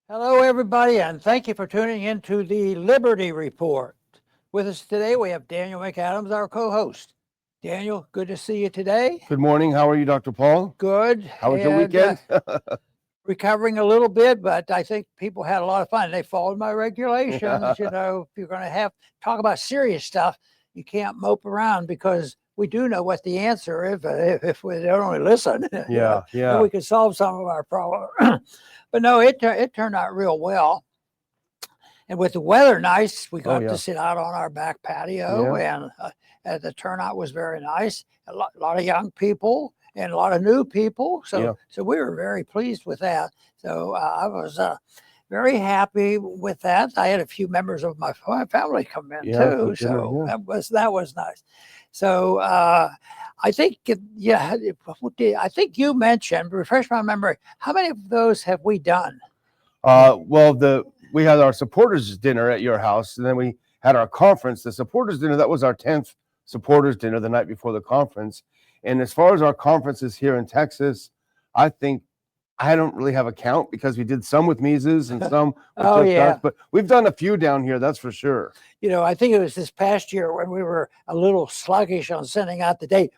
Hello, everybody, and thank you for tuning in to the Liberty Report. With us today, we have Daniel McAdams, our co-host. Daniel, good to see you today. Good morning. How are you, Dr. Paul? Good. How was your weekend? Recovering a little bit, but I think people had a lot of fun. They followed my regulations. You know, if you're going to talk about serious stuff, you can't mope around because we do know what the answer is if we don't only listen. Yeah. And we can solve some of our problems. But no, it turned out real well. And with the weather nice, we got to sit out on our back patio, and the turnout was very nice. A lot of young people and a lot of new people. So we were very pleased with that. So I was very happy with that. I had a few members of my family come in too. So that was nice. So I think, I think you mentioned, refresh my memory, how many of those have we done? We had our supporters dinner at your house, and then we had our conference. The supporters dinner, that was our 10th supporters dinner the night before the conference. And as far as our conferences here in Texas, I think I don't really have a count because we did some with Mises and some with us, but we've done a few down here, that's for sure. You know, I think it was this past year when we were a little sluggish on sending out the date.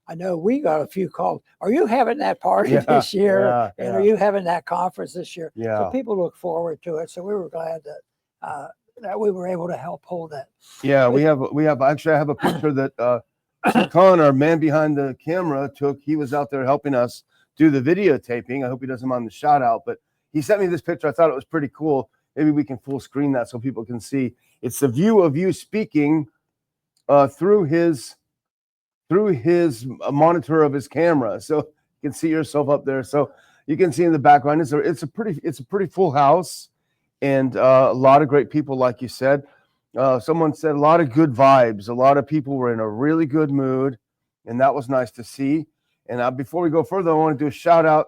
I know we got a few calls. Are you having that party this year? And are you having that conference this year? So people look forward to it. So we were glad that we were able to help hold that. Yeah, we have actually, I have a picture that Khan, our man behind the camera, took. He was out there helping us do the videotaping. I hope he doesn't mind the shout out, but he sent me this picture. I thought it was pretty cool. Maybe we can full screen that so people can see. It's the view of you speaking through his monitor of his camera, so you can see yourself up there. So you can see in the background, it's a pretty full house, and a lot of great people, like you said. Someone said a lot of good vibes. A lot of people were in a really good mood, and that was nice to see. And before we go further, I want to do a shout out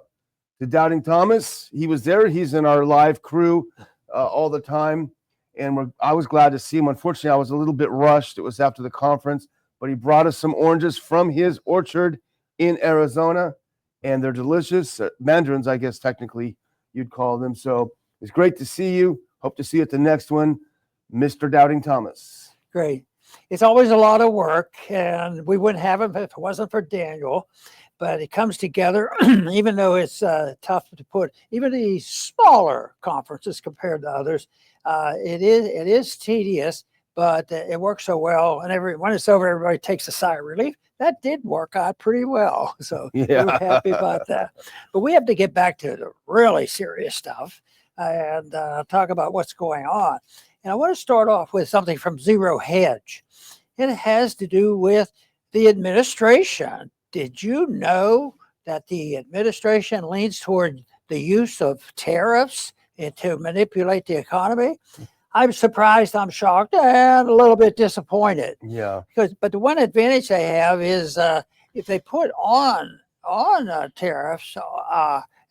to Doubting Thomas. He was there. He's in our live crew all the time, and I was glad to see him. Unfortunately, I was a little bit rushed. It was after the conference, but he brought us some oranges from his orchard in Arizona, and they're delicious. Mandarins, I guess technically you'd call them. So it's great to see you. Hope to see you at the next one, Mr. Doubting Thomas. Great. It's always a lot of work, and we wouldn't have him if it wasn't for Daniel. But it comes together, even though it's tough to put, even the smaller conferences compared to others, it is tedious, but it works so well. And when it's over, everybody takes a sigh of relief. That did work out pretty well. So we're happy about that. But we have to get back to the really serious stuff and talk about what's going on. And I want to start off with something from Zero Hedge. It has to do with the administration. Did you know that the administration leans toward the use of tariffs to manipulate the economy? I'm surprised, I'm shocked, and a little bit disappointed. Yeah. But the one advantage they have is if they put on tariffs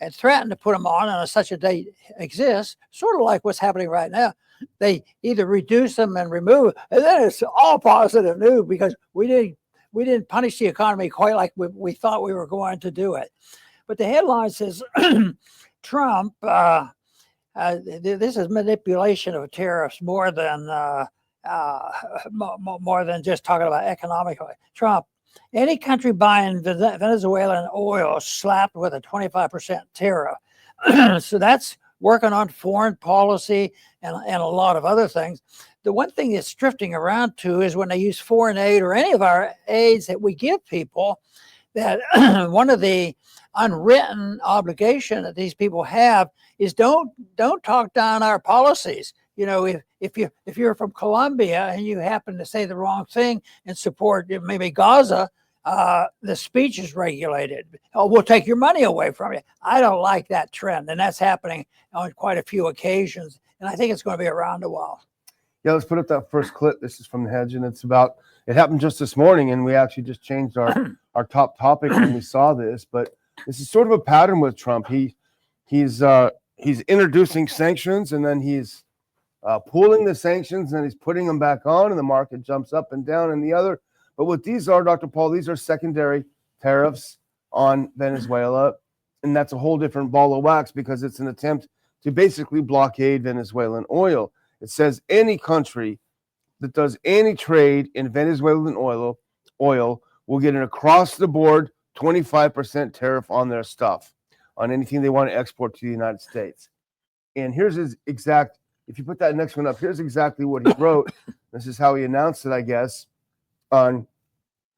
and threaten to put them on, and such a date exists, sort of like what's happening right now, they either reduce them and remove it, and then it's all positive news because we didn't punish the economy quite like we thought we were going to do it. But the headline says, Trump, this is manipulation of tariffs more than just talking about economically. Trump, any country buying Venezuelan oil slapped with a 25% tariff. So that's working on foreign policy and a lot of other things. The one thing that's drifting around to is when they use foreign aid or any of our aids that we give people, that one of the unwritten obligation that these people have is don't talk down our policies. You know, if you're from Colombia and you happen to say the wrong thing and support maybe Gaza, the speech is regulated. Oh, we'll take your money away from you. I don't like that trend, and that's happening on quite a few occasions, and I think it's going to be around a while. Yeah, let's put up that first clip. This is from the Hedge, and it happened just this morning, and we actually just changed our top topic when we saw this. But this is sort of a pattern with Trump. He's introducing sanctions, and then he's pulling the sanctions, and he's putting them back on, and the market jumps up and down and the other. But what these are, Dr. Paul, these are secondary tariffs on Venezuela, and that's a whole different ball of wax because it's an attempt to basically blockade Venezuelan oil. It says any country that does any trade in Venezuelan oil will get an across-the-board 25% tariff on their stuff, on anything they want to export to the United States. And here's his exact, if you put that next one up, here's exactly what he wrote. This is how he announced it, I guess, on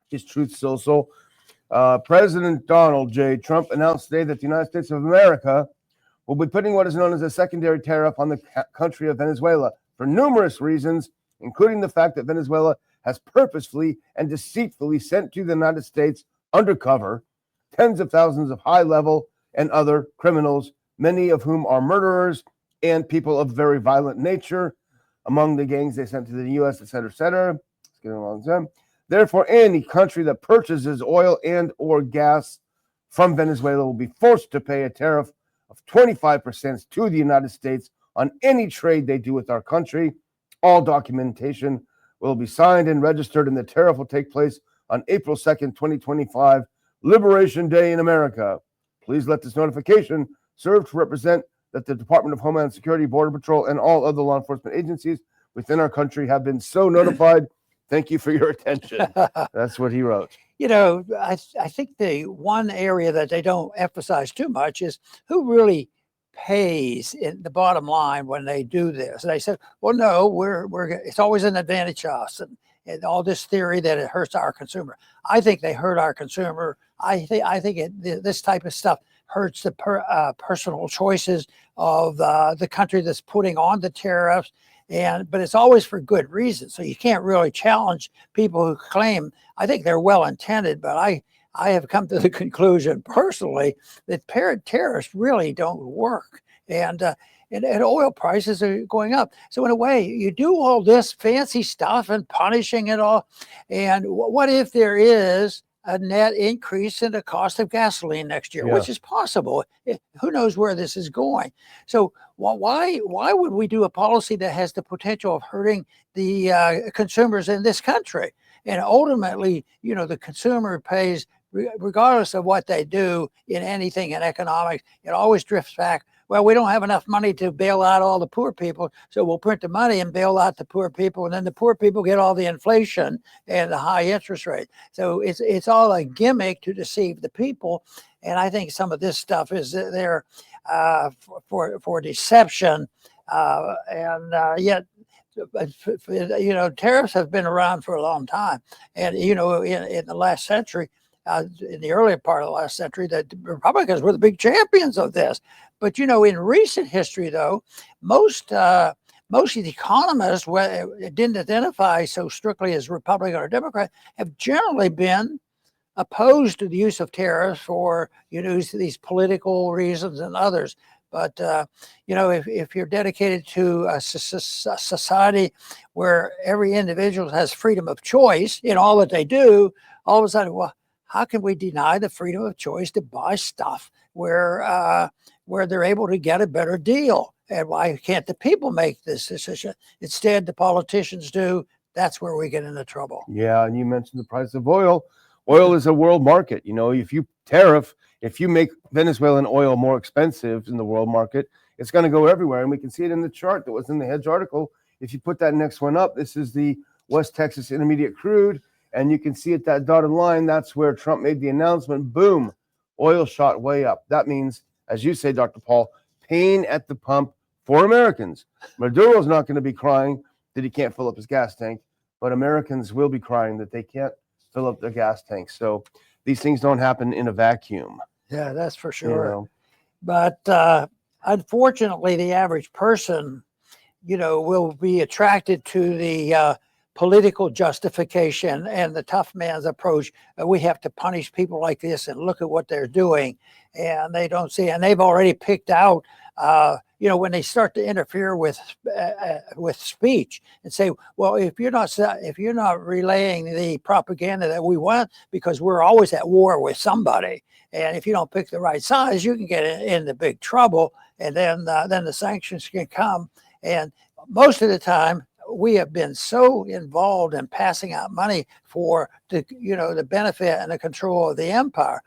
his Truth Social. President Donald J. Trump announced today that the United States of America will be putting what is known as a secondary tariff on the country of Venezuela for numerous reasons, including the fact that Venezuela has purposefully and deceitfully sent to the United States undercover tens of thousands of high-level and other criminals, many of whom are murderers and people of very violent nature. Among the gangs they sent to the U.S., et cetera, et cetera. Let's get along with them. Therefore, any country that purchases oil and or gas from Venezuela will be forced to pay a tariff of 25% to the United States on any trade they do with our country. All documentation will be signed and registered, and the tariff will take place on April 2nd, 2025, Liberation Day in America. Please let this notification serve to represent that the Department of Homeland Security, Border Patrol, and all other law enforcement agencies within our country have been so notified. Thank you for your attention. That's what he wrote. You know, I think the one area that they don't emphasize too much is who really pays in the bottom line when they do this. And they said, well, no, it's always an advantage to us. And all this theory that it hurts our consumer. I think they hurt our consumer. I think this type of stuff hurts the personal choices of the country that's putting on the tariffs. But it's always for good reason. So you can't really challenge people who claim, I think they're well intended, but I have come to the conclusion personally that tariffs really don't work. And oil prices are going up. So in a way, you do all this fancy stuff and punishing it all. And what if there is a net increase in the cost of gasoline next year, which is possible? Who knows where this is going? So why would we do a policy that has the potential of hurting the consumers in this country? And ultimately, you know, the consumer pays regardless of what they do in anything in economics. It always drifts back. Well, we don't have enough money to bail out all the poor people, so we'll print the money and bail out the poor people, and then the poor people get all the inflation and the high interest rate. So it's all a gimmick to deceive the people, and I think some of this stuff is there for deception, yet. You know, tariffs have been around for a long time, and you know, in the last century. In the earlier part of the last century, the Republicans were the big champions of this. But, you know, in recent history, though, most of the economists who didn't identify so strictly as Republican or Democrat have generally been opposed to the use of tariffs for, you know, these political reasons and others. But, you know, if you're dedicated to a society where every individual has freedom of choice in all that they do, all of a sudden, well, how can we deny the freedom of choice to buy stuff where they're able to get a better deal? And why can't the people make this decision? Instead, the politicians do. That's where we get into trouble. Yeah, and you mentioned the price of oil. Oil is a world market. You know, if you make Venezuelan oil more expensive in the world market, it's going to go everywhere. And we can see it in the chart that was in the Hedge article. If you put that next one up, this is the West Texas Intermediate Crude. And you can see at that dotted line, that's where Trump made the announcement. Boom, oil shot way up. That means, as you say, Dr. Paul, pain at the pump for Americans. Maduro's not going to be crying that he can't fill up his gas tank, but Americans will be crying that they can't fill up their gas tanks. So these things don't happen in a vacuum. Yeah, that's for sure. You know? But unfortunately, the average person, you know, will be attracted to the political justification and the tough man's approach. We have to punish people like this and look at what they're doing. And they don't see, and they've already picked out, you know, when they start to interfere with speech and say, well, if you're not relaying the propaganda that we want, because we're always at war with somebody, and if you don't pick the right sides, you can get into big trouble, and then the sanctions can come. And most of the time, we have been so involved in passing out money for the benefit and the control of the empire.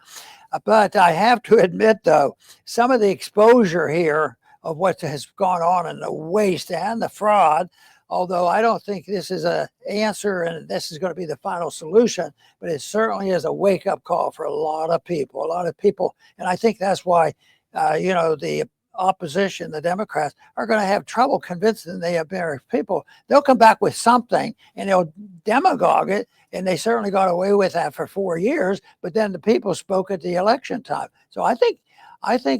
But I have to admit, though, some of the exposure here of what has gone on and the waste and the fraud. Although I don't think this is an answer and this is going to be the final solution, but it certainly is a wake-up call for a lot of people. And I think that's why, the opposition, the Democrats, are going to have trouble convincing the American people. They'll come back with something and they'll demagogue it, and they certainly got away with that for 4 years, but then the people spoke at the election time. So I think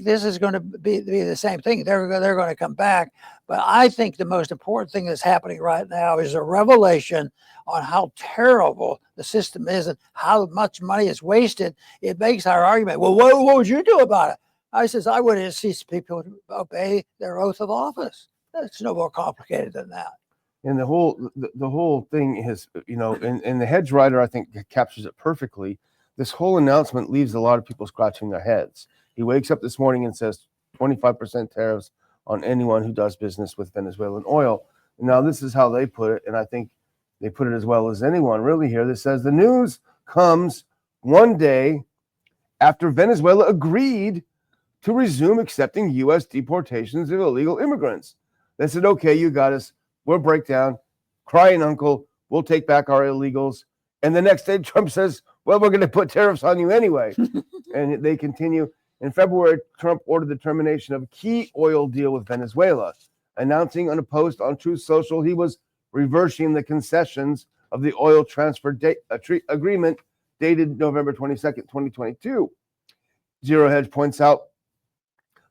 this is going to be the same thing. They're going to come back. But I think the most important thing that's happening right now is a revelation on how terrible the system is and how much money is wasted. It makes our argument, well, what would you do about it? I says, I would insist people obey their oath of office. It's no more complicated than that. And the whole thing is, and the hedge writer, I think, captures it perfectly. This whole announcement leaves a lot of people scratching their heads. He wakes up this morning and says 25% tariffs on anyone who does business with Venezuelan oil. Now, this is how they put it, and I think they put it as well as anyone really here. This says the news comes one day after Venezuela agreed to resume accepting U.S. deportations of illegal immigrants. They said, okay, you got us. We'll break down. Crying uncle. We'll take back our illegals. And the next day, Trump says, well, we're going to put tariffs on you anyway. And they continue. In February, Trump ordered the termination of a key oil deal with Venezuela, announcing on a post on Truth Social he was reversing the concessions of the oil transfer agreement dated November 22nd, 2022. Zero Hedge points out,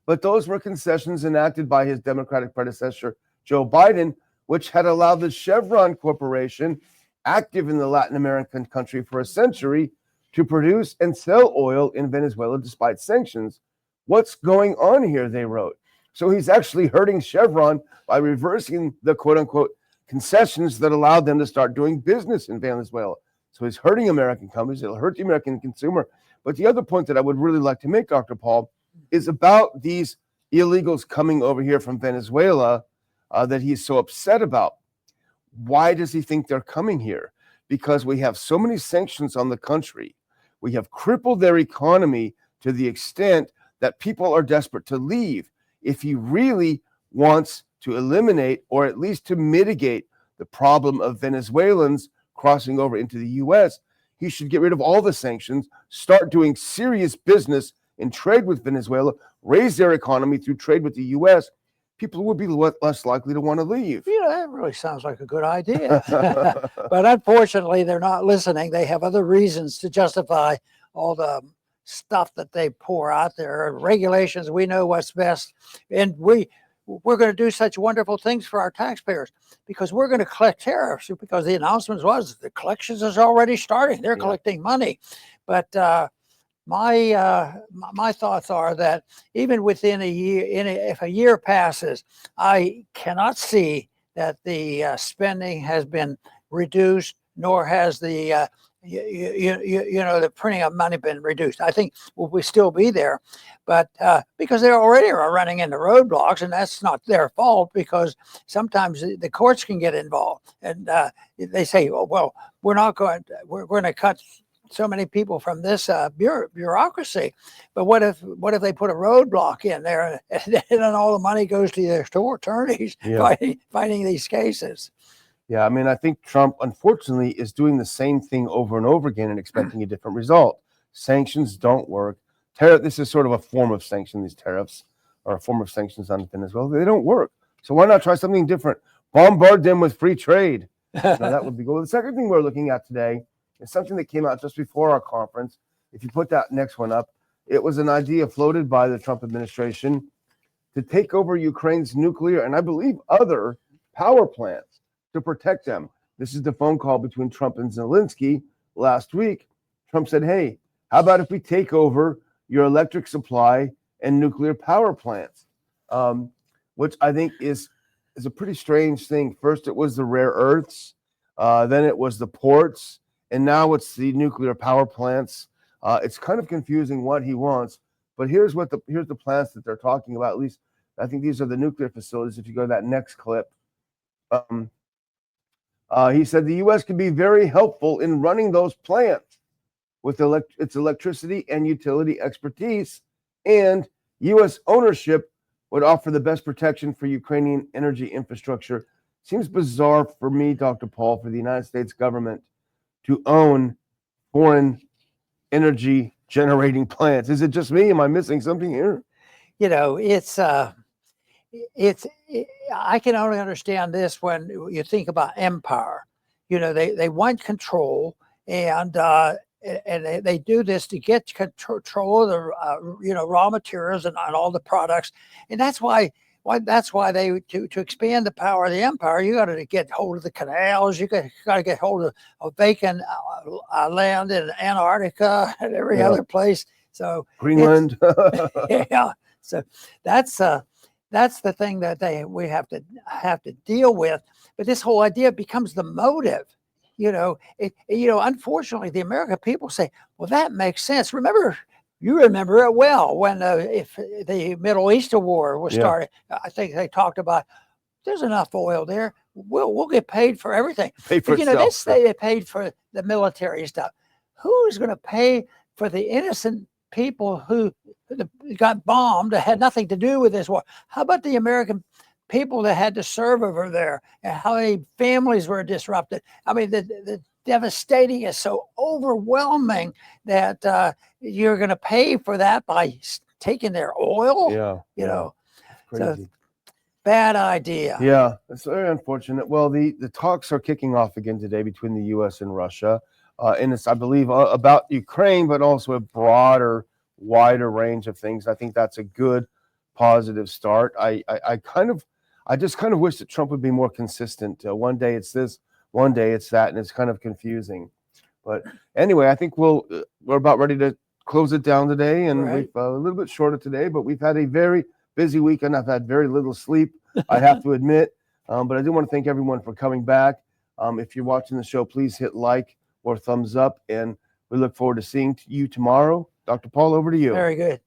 but those were concessions enacted by his Democratic predecessor, Joe Biden, which had allowed the Chevron Corporation, active in the Latin American country for a century, to produce and sell oil in Venezuela despite sanctions. What's going on here, they wrote. So he's actually hurting Chevron by reversing the quote-unquote concessions that allowed them to start doing business in Venezuela. So he's hurting American companies. It'll hurt the American consumer. But the other point that I would really like to make, Dr. Paul, is about these illegals coming over here from Venezuela that he's so upset about. Why does he think they're coming here? Because we have so many sanctions on the country. We have crippled their economy to the extent that people are desperate to leave. If he really wants to eliminate or at least to mitigate the problem of Venezuelans crossing over into the U.S., he should get rid of all the sanctions, start doing serious business and trade with Venezuela, raise their economy through trade with the U.S., people would be less likely to want to leave. That really sounds like a good idea. But unfortunately, they're not listening. They have other reasons to justify all the stuff that they pour out there. Regulations, we know what's best. And we're going to do such wonderful things for our taxpayers because we're going to collect tariffs, because the announcement was the collections is already starting. They're collecting money. But my thoughts are that even within a year, if a year passes, I cannot see that the spending has been reduced, nor has the the printing of money been reduced. I think we'll still be there, but because they already are running into roadblocks, and that's not their fault, because sometimes the courts can get involved, and they say, oh, well, we're going to cut so many people from this bureaucracy. But what if they put a roadblock in there, and then all the money goes to their attorneys fighting these cases? Yeah, I mean, I think Trump, unfortunately, is doing the same thing over and over again and expecting a different result. Sanctions don't work. This is sort of a form of sanction, these tariffs are a form of sanctions on Venezuela. They don't work. So why not try something different? Bombard them with free trade. That would be good. The second thing we're looking at today is something that came out just before our conference. If you put that next one up, it was an idea floated by the Trump administration to take over Ukraine's nuclear and I believe other power plants to protect them. This is the phone call between Trump and Zelensky last week. Trump said, hey, how about if we take over your electric supply and nuclear power plants? Which I think is a pretty strange thing. First, it was the rare earths. Then it was the ports. And now it's the nuclear power plants. It's kind of confusing what he wants. But here's the plants that they're talking about. At least I think these are the nuclear facilities. If you go to that next clip. He said the U.S. can be very helpful in running those plants with its electricity and utility expertise and U.S. ownership would offer the best protection for Ukrainian energy infrastructure. Seems bizarre for me, Dr. Paul, for the United States government to own foreign energy generating plants. Is it just me? Am I missing something here? You know, I can only understand this when you think about empire. You know, they want control, and they do this to get control of the raw materials and all the products, and that's why they to expand the power of the empire, you got to get hold of the canals, you got to get hold of vacant land in Antarctica and every other place. So Greenland. yeah, so that's the thing that we have to deal with. But this whole idea becomes the motive. Unfortunately, the American people say, well, that makes sense. You remember it well when if the Middle Eastern war was started. I think they talked about there's enough oil there. We'll get paid for everything. Pay for itself. They say they paid for the military stuff. Who's going to pay for the innocent people who got bombed that had nothing to do with this war? How about the American people that had to serve over there, and how many families were disrupted? I mean, the devastating is so overwhelming that you're going to pay for that by taking their oil. Crazy. So bad idea. Yeah, it's very unfortunate. Well, the talks are kicking off again today between the U.S. and Russia, and it's, I believe, about Ukraine, but also a wider range of things. I think that's a good, positive start. I just kind of wish that Trump would be more consistent. One day it's this, one day it's that, and it's kind of confusing. But anyway, I think we're about ready to close it down today, and we've a little bit shorter today, but we've had a very busy weekend. I've had very little sleep, I have to admit, but I do want to thank everyone for coming back. If you're watching the show, please hit like or thumbs up, and we look forward to seeing you tomorrow. Dr. Paul, over to you. Very good.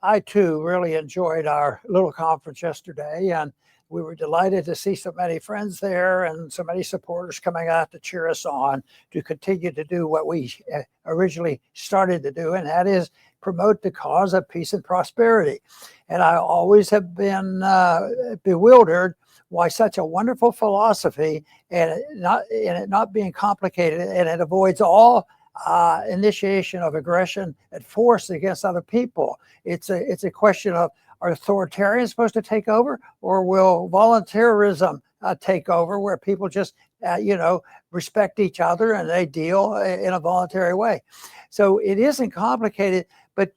I too really enjoyed our little conference yesterday, and we were delighted to see so many friends there and so many supporters coming out to cheer us on to continue to do what we originally started to do, and that is promote the cause of peace and prosperity. And I always have been bewildered why such a wonderful philosophy and it not being complicated, and it avoids all initiation of aggression and force against other people. It's a question of, are authoritarians supposed to take over, or will voluntarism take over, where people just respect each other and they deal in a voluntary way? So it isn't complicated, but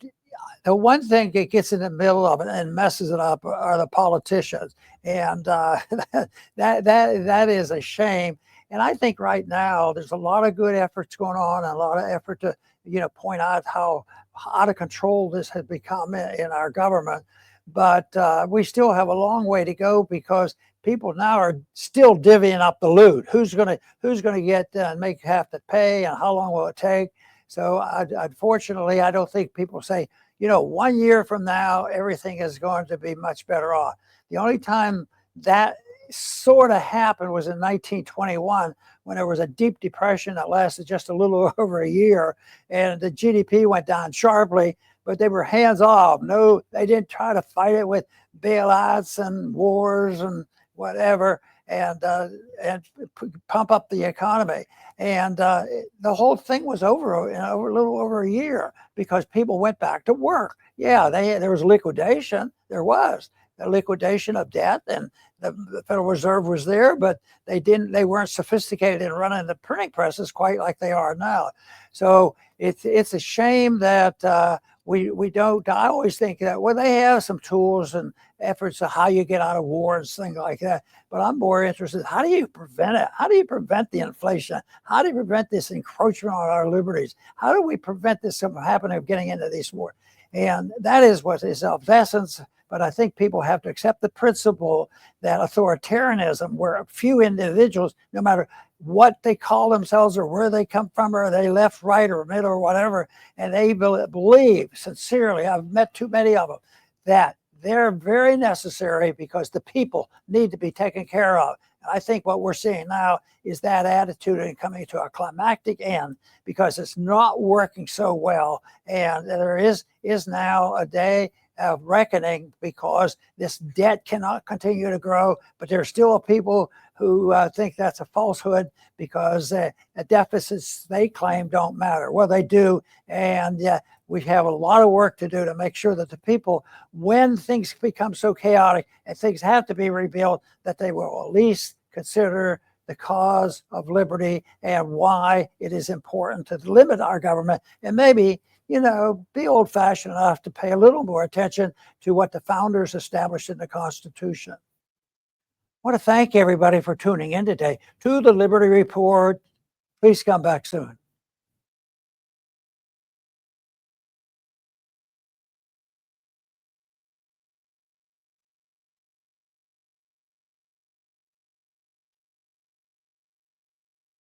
the one thing that gets in the middle of it and messes it up are the politicians, and that is a shame. And I think right now there's a lot of good efforts going on, and a lot of effort to point out how out of control this has become in our government. But we still have a long way to go, because people now are still divvying up the loot. Who's gonna get have to pay, and how long will it take? So unfortunately, I don't think people say, 1 year from now everything is going to be much better off. The only time that sort of happened was in 1921, when there was a deep depression that lasted just a little over a year, and the GDP went down sharply, but they were hands off. No, they didn't try to fight it with bailouts and wars and whatever, and pump up the economy. And the whole thing was over in a little over a year, because people went back to work. Yeah, there was liquidation. There was a liquidation of debt, and the Federal Reserve was there, but they weren't sophisticated in running the printing presses quite like they are now. So it's a shame that we don't. I always think that, well, they have some tools and efforts of how you get out of war and things like that, but I'm more interested, how do you prevent it? How do you prevent the inflation? How do you prevent this encroachment on our liberties? How do we prevent this from happening, of getting into these wars? And that is what is of essence. But I think people have to accept the principle that authoritarianism, where a few individuals, no matter what they call themselves or where they come from, or are they left, right, or middle, or whatever, and they believe sincerely, I've met too many of them, that they're very necessary, because the people need to be taken care of. I think what we're seeing now is that attitude and coming to a climactic end because it's not working so well. And there is now a day of reckoning because this debt cannot continue to grow, but there are still people who think that's a falsehood because the deficits they claim don't matter. Well, they do, and we have a lot of work to do to make sure that the people, when things become so chaotic and things have to be rebuilt, that they will at least consider the cause of liberty and why it is important to limit our government and maybe, you know, be old-fashioned enough to pay a little more attention to what the founders established in the Constitution. I want to thank everybody for tuning in today to the Liberty Report. Please come back soon.